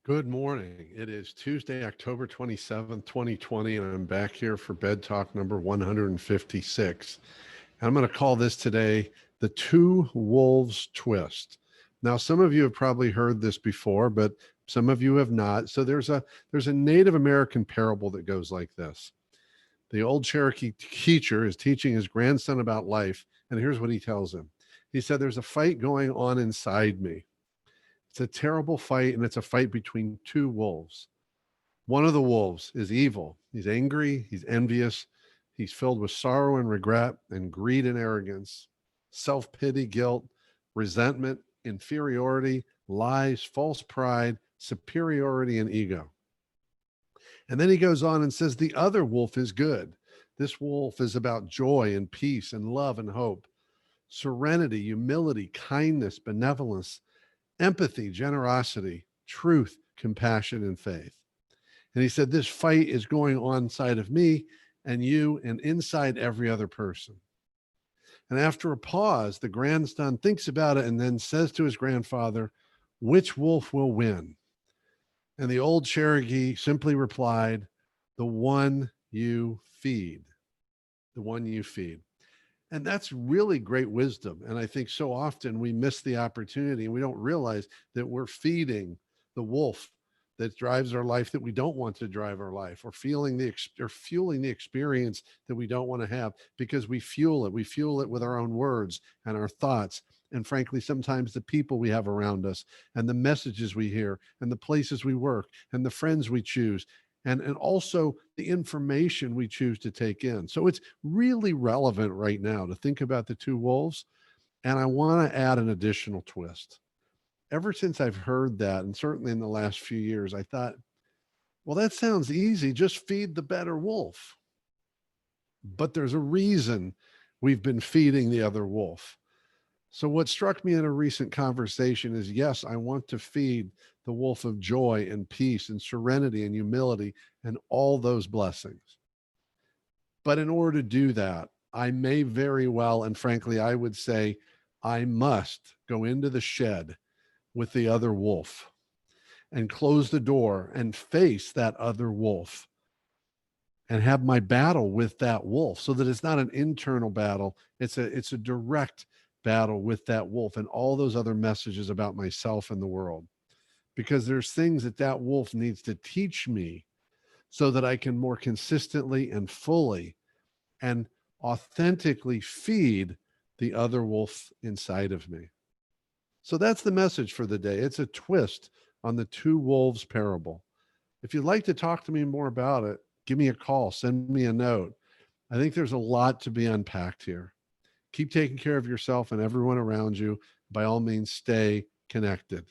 Good morning. It is Tuesday, October 27th, 2020, and I'm back here for Bed Talk number 156. And I'm going to call this today the Two Wolves Twist. Now, some of you have probably heard this before, but some of you have not. So there's a Native American parable that goes like this. The old Cherokee teacher is teaching his grandson about life, and here's what he tells him. He said, "There's a fight going on inside me. It's a terrible fight, and it's a fight between two wolves. One of the wolves is evil. He's angry, he's envious, he's filled with sorrow and regret and greed and arrogance, self-pity, guilt, resentment, inferiority, lies, false pride, superiority, and ego." And then he goes on and says the other wolf is good. This wolf is about joy and peace and love and hope, serenity, humility, kindness, benevolence, empathy, generosity, truth, compassion, and faith. And he said, this fight is going on inside of me and you and inside every other person. And after a pause, the grandson thinks about it and then says to his grandfather, which wolf will win? And the old Cherokee simply replied, the one you feed, the one you feed. And that's really great wisdom. And I think so often we miss the opportunity and we don't realize that we're feeding the wolf that drives our life that we don't want to drive our life, or fueling the experience that we don't want to have, because we fuel it. We fuel it with our own words and our thoughts. And frankly, sometimes the people we have around us and the messages we hear and the places we work and the friends we choose and also the information we choose to take in. So it's really relevant right now to think about the two wolves. And I want to add an additional twist. Ever since I've heard that, and certainly in the last few years, I thought, well, that sounds easy. Just feed the better wolf. But there's a reason we've been feeding the other wolf. So what struck me in a recent conversation is, yes, I want to feed the wolf of joy and peace and serenity and humility and all those blessings. But in order to do that, I may very well, and frankly, I would say I must go into the shed with the other wolf and close the door and face that other wolf and have my battle with that wolf, so that it's not an internal battle. It's a direct battle with that wolf and all those other messages about myself and the world, because there's things that wolf needs to teach me so that I can more consistently and fully and authentically feed the other wolf inside of me. So that's the message for the day. It's a twist on the two wolves parable. If you'd like to talk to me more about it, give me a call, send me a note. I think there's a lot to be unpacked here. Keep taking care of yourself and everyone around you. By all means, stay connected.